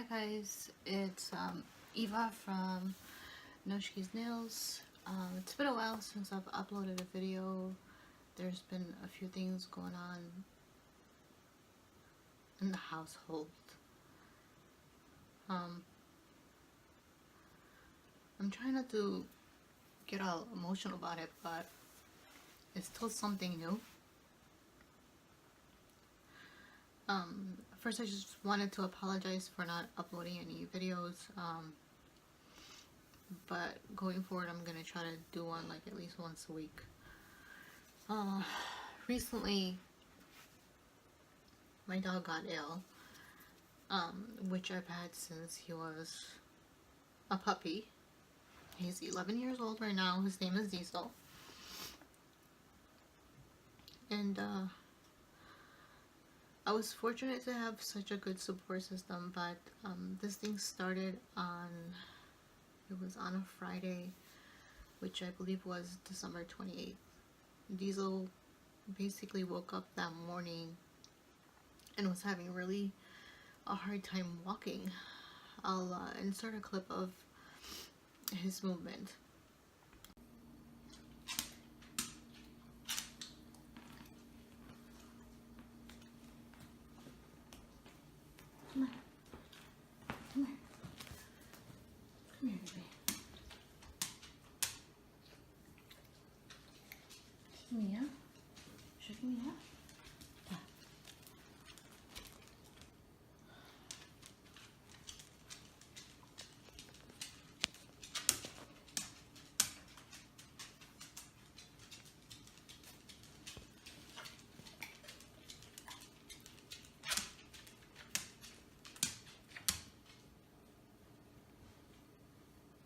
Hi guys, it's Eva from Noshki's Nails. It's been a while since I've uploaded a video. There's been a few things going on in the household. I'm trying not to get all emotional about it, but it's still something new. First I just wanted to apologize for not uploading any videos. But going forward I'm gonna try to do one like at least once a week. Recently my dog got ill, which I've had since he was a puppy. He's 11 years old right now. His name is Diesel. And I was fortunate to have such a good support system, but this thing started on, it was on a Friday, which I believe was December 28th. Diesel basically woke up that morning and was having really a hard time walking. I'll insert a clip of his movement. Come on. Come here. Come here, baby. Mia. Sugar Mia. Yeah.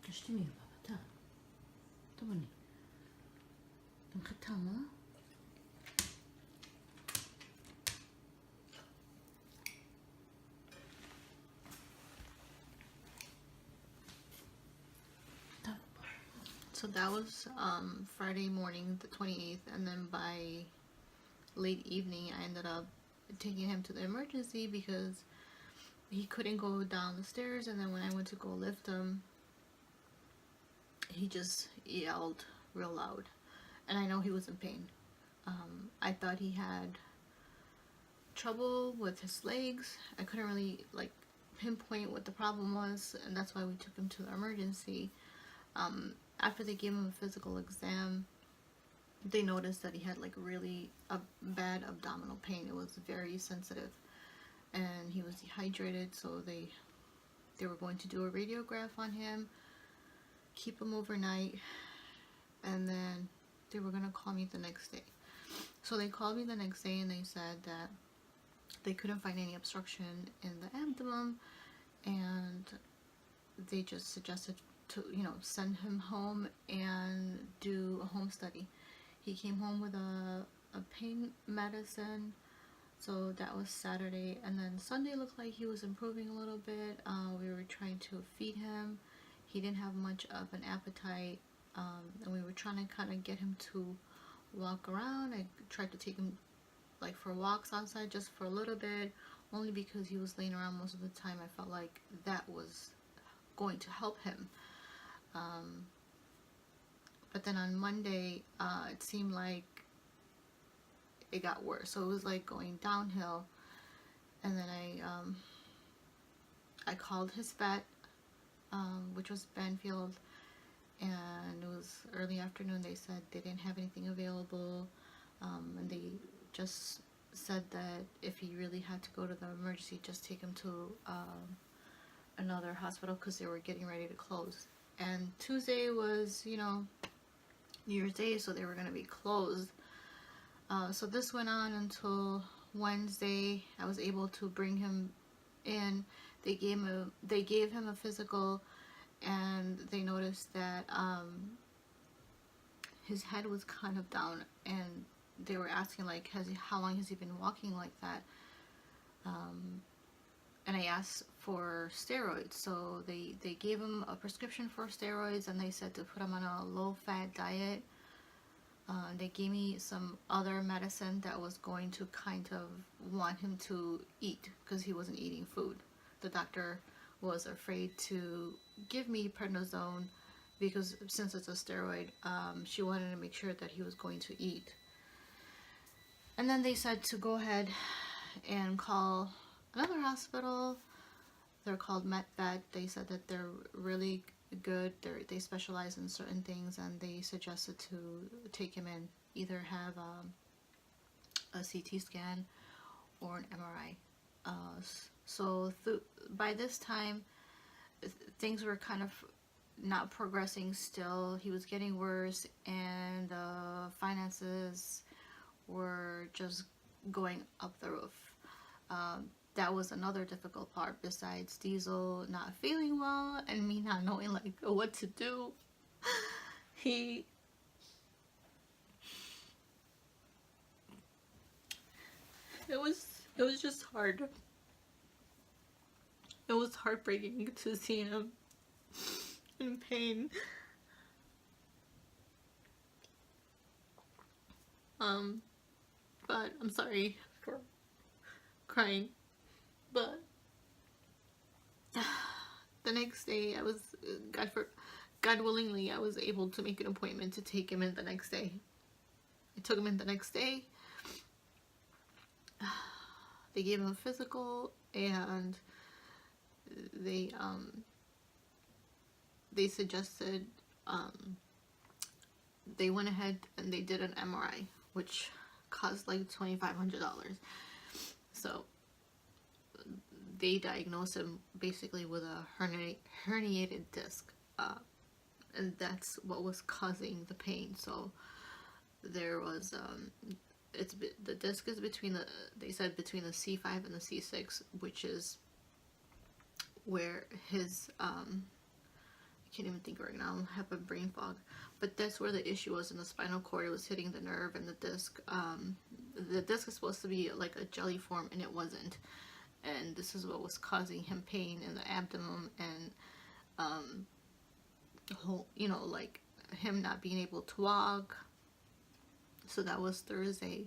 تشتمي يا بابا. تعال. طبني. كم خدتها ماما؟ So that was Friday morning, the 28th, and then by late evening I ended up taking him to the emergency because he couldn't go down the stairs, and then when I went to go lift him, he just yelled real loud, and I know he was in pain. I thought he had trouble with his legs. I couldn't really like pinpoint what the problem was, and that's why we took him to the emergency. After they gave him a physical exam, they noticed that he had like really a bad abdominal pain. It was very sensitive, and he was dehydrated, so they were going to do a radiograph on him, keep him overnight, and then they were gonna call me the next day. So they called me the next day and they said that they couldn't find any obstruction in the abdomen, and they just suggested to, send him home and do a home study. He came home with a pain medicine. So that was Saturday, and then Sunday looked like he was improving a little bit. We were trying to feed him. He didn't have much of an appetite, and we were trying to kind of get him to walk around. I tried to take him like for walks outside just for a little bit, only because he was laying around most of the time. I felt like that was going to help him. But then on Monday, it seemed like it got worse. So it was like going downhill. And then I called his vet, which was Banfield, and it was early afternoon. They said they didn't have anything available, and they just said that if he really had to go to the emergency, just take him to another hospital because they were getting ready to close. And Tuesday was, New Year's Day, so they were going to be closed. So this went on until Wednesday. I was able to bring him in. They gave him a physical, and they noticed that his head was kind of down, and they were asking like, how long has he been walking like that? And I asked for steroids, so they gave him a prescription for steroids, and they said to put him on a low-fat diet. They gave me some other medicine that was going to kind of want him to eat because he wasn't eating food. The doctor was afraid to give me prednisone because since it's a steroid, she wanted to make sure that he was going to eat. And then they said to go ahead and call another hospital. They're called MedVet. They said that they're really good. They specialize in certain things, and they suggested to take him in, either have a CT scan or an MRI. So by this time, things were kind of not progressing still. He was getting worse, and the finances were just going up the roof. That was another difficult part, besides Diesel not feeling well and me not knowing like what to do. It was just hard. It was heartbreaking to see him in pain. But I'm sorry for crying. But the next day, I was God willingly, I was able to make an appointment to take him in the next day. I took him in the next day. They gave him a physical, and they suggested, they went ahead and they did an MRI, which cost like $2,500. So they diagnosed him basically with a herniated disc, and that's what was causing the pain. So there was the disc is between they said between the C5 and the C6, which is where his I can't even think right now, I have a brain fog, but that's where the issue was in the spinal cord. It was hitting the nerve and the disc. The disc is supposed to be like a jelly form, and it wasn't, and this is what was causing him pain in the abdomen, and whole, like him not being able to walk. So that was Thursday,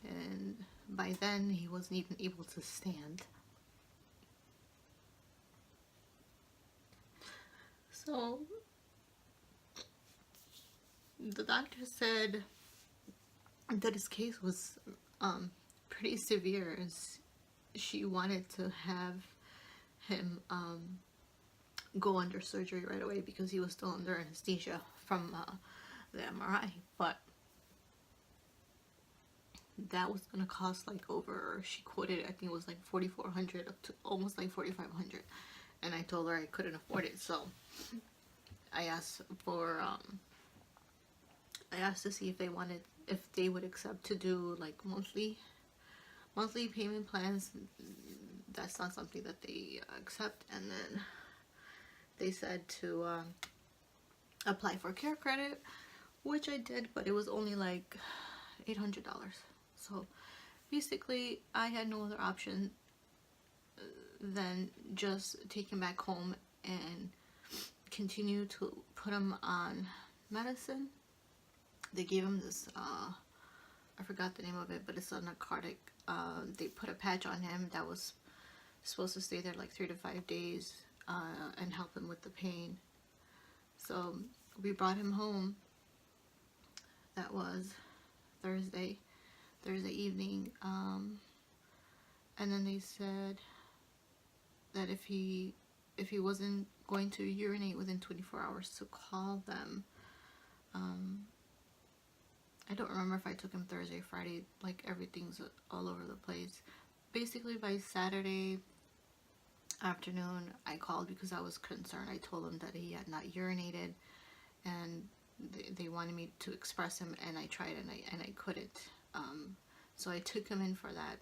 and by then he wasn't even able to stand. So the doctor said that his case was pretty severe, as she wanted to have him go under surgery right away because he was still under anesthesia from the MRI. But that was gonna cost like over, she quoted, I think it was like $4,400 up to almost like $4,500, and I told her I couldn't afford it. So I asked to see if they would accept to do like monthly payment plans. That's not something that they accept. And then they said to apply for care credit, which I did, but it was only like $800. So basically I had no other option than just take him back home and continue to put him on medicine. They gave him this I forgot the name of it, but it's a narcotic. They put a patch on him that was supposed to stay there like 3 to 5 days and help him with the pain. So we brought him home. That was Thursday evening, and then they said that if he wasn't going to urinate within 24 hours to call them. I don't remember if I took him Thursday, Friday, like everything's all over the place. Basically by Saturday afternoon I called because I was concerned. I told them that he had not urinated, and they wanted me to express him, and I tried and I couldn't. So I took him in for that,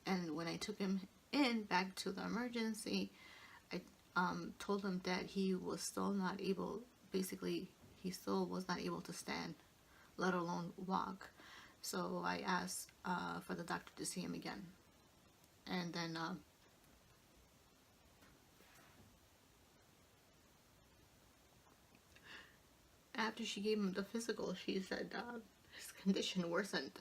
and when I took him in back to the emergency, I told him that he was still not able, basically he still was not able to stand, let alone walk. So I asked for the doctor to see him again, and then after she gave him the physical, she said his condition worsened.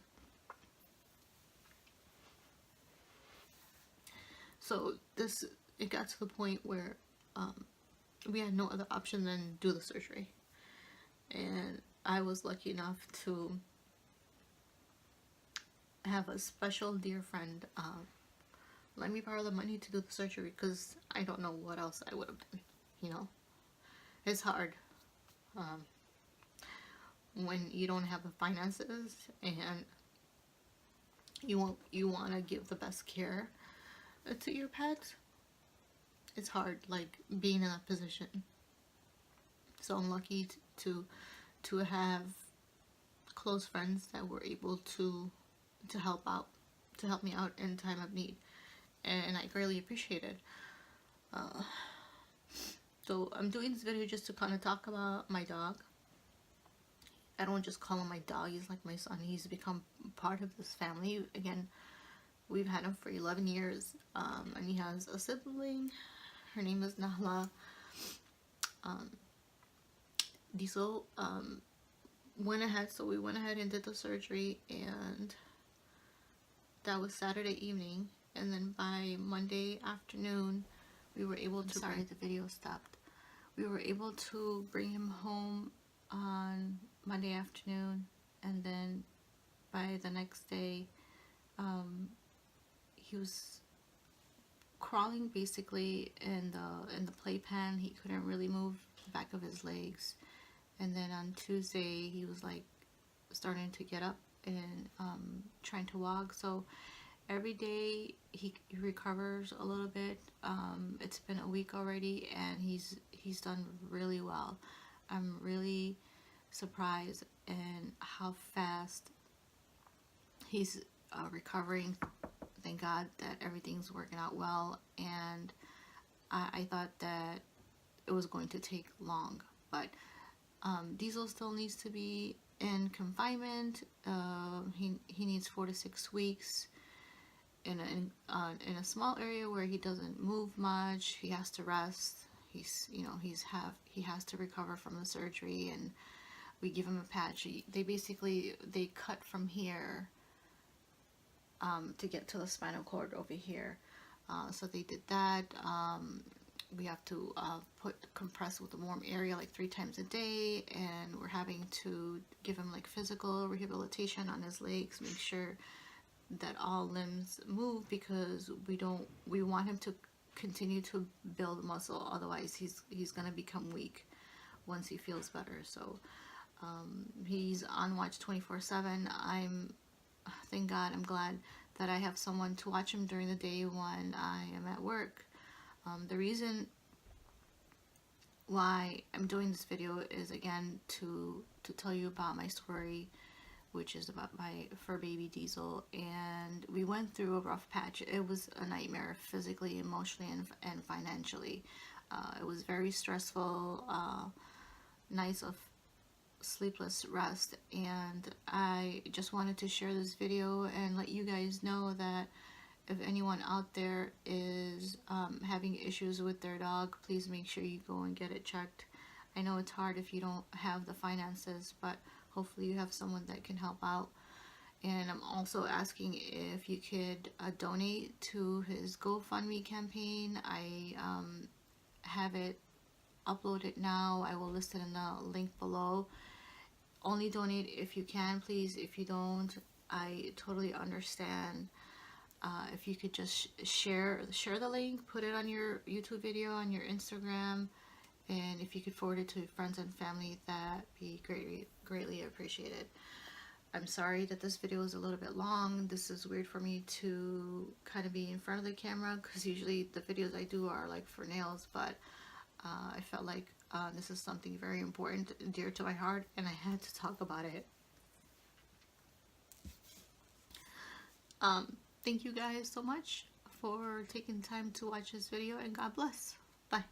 So this it got to the point where we had no other option than do the surgery. And I was lucky enough to have a special dear friend let me borrow the money to do the surgery, because I don't know what else I would have done. You know, it's hard when you don't have the finances and you want to give the best care to your pets. It's hard, like, being in that position. So I'm lucky to have close friends that were able to help me out in time of need, and I greatly appreciate it. So I'm doing this video just to kind of talk about my dog. I don't just call him my dog, he's like my son. He's become part of this family. Again, we've had him for 11 years, and he has a sibling. Her name is Nahla. Diesel went ahead, so we went ahead and did the surgery, and that was Saturday evening, and then by Monday afternoon we were able to the video stopped. We were able to bring him home on Monday afternoon, and then by the next day he was crawling basically in the playpen. He couldn't really move the back of his legs, and then on Tuesday he was like starting to get up and trying to walk. So every day he recovers a little bit. It's been a week already, and he's done really well. I'm really surprised in how fast he's recovering. Thank God that everything's working out well, and I thought that it was going to take long, but Diesel still needs to be in confinement. He needs 4 to 6 weeks in a small area where he doesn't move much. He has to rest. He has to recover from the surgery, and we give him a patch. They cut from here to get to the spinal cord over here. So they did that. We have to compress with a warm area like 3 times a day, and we're having to give him like physical rehabilitation on his legs, make sure that all limbs move, because we want him to continue to build muscle. Otherwise he's gonna become weak once he feels better. So he's on watch 24/7. Thank God, I'm glad that I have someone to watch him during the day when I am at work. The reason why I'm doing this video is, again, to tell you about my story, which is about my fur baby Diesel. And we went through a rough patch. It was a nightmare, physically, emotionally, and financially. It was very stressful, nights of sleepless rest, and I just wanted to share this video and let you guys know that if anyone out there is having issues with their dog, please make sure you go and get it checked. I know it's hard if you don't have the finances, but hopefully you have someone that can help out. And I'm also asking if you could donate to his GoFundMe campaign. I have it uploaded now. I will list it in the link below. Only donate if you can, please. If you don't, I totally understand. If you could just share the link, put it on your YouTube video, on your Instagram, and if you could forward it to friends and family, that'd be greatly appreciated. I'm sorry that this video is a little bit long. This is weird for me to kind of be in front of the camera, because usually the videos I do are like for nails, but I felt like this is something very important, dear to my heart, and I had to talk about it. Thank you guys so much for taking time to watch this video, and God bless. Bye.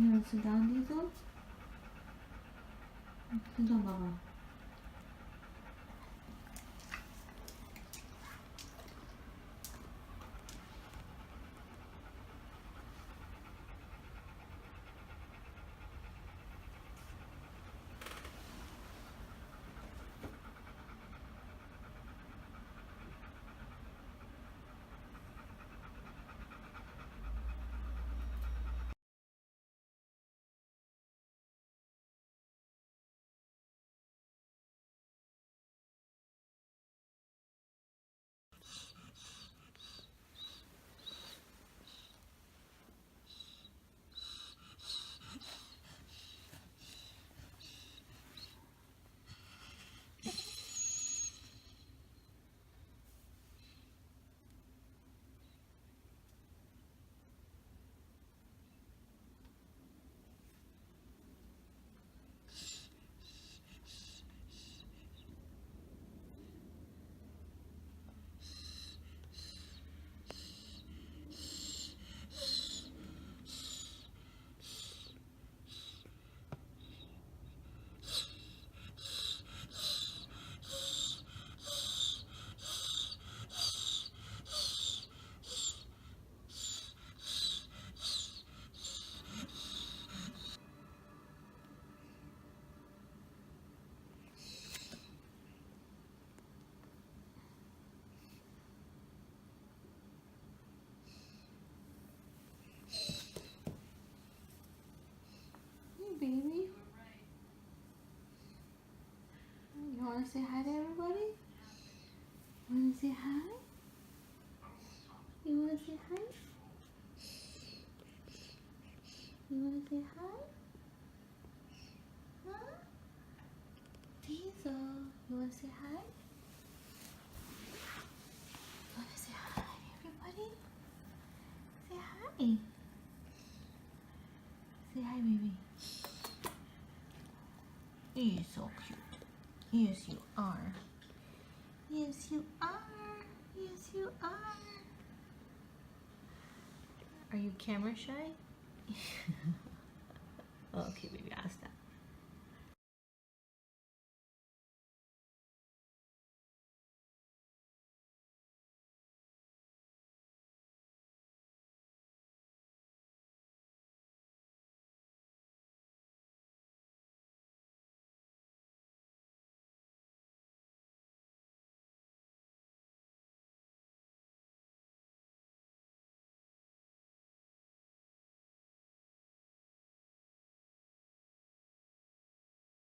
You want to sit down, Diesel? 눈좀 봐봐. Baby, you want to say hi to everybody? You want to say hi? You want to say hi? You want to say hi? Huh? Diesel, you want to say hi? You want to say hi, everybody? Say hi. Say hi, baby. You're so cute. Yes, you are. Yes, you are. Yes, you are. Are you camera shy? Okay, baby, ask that.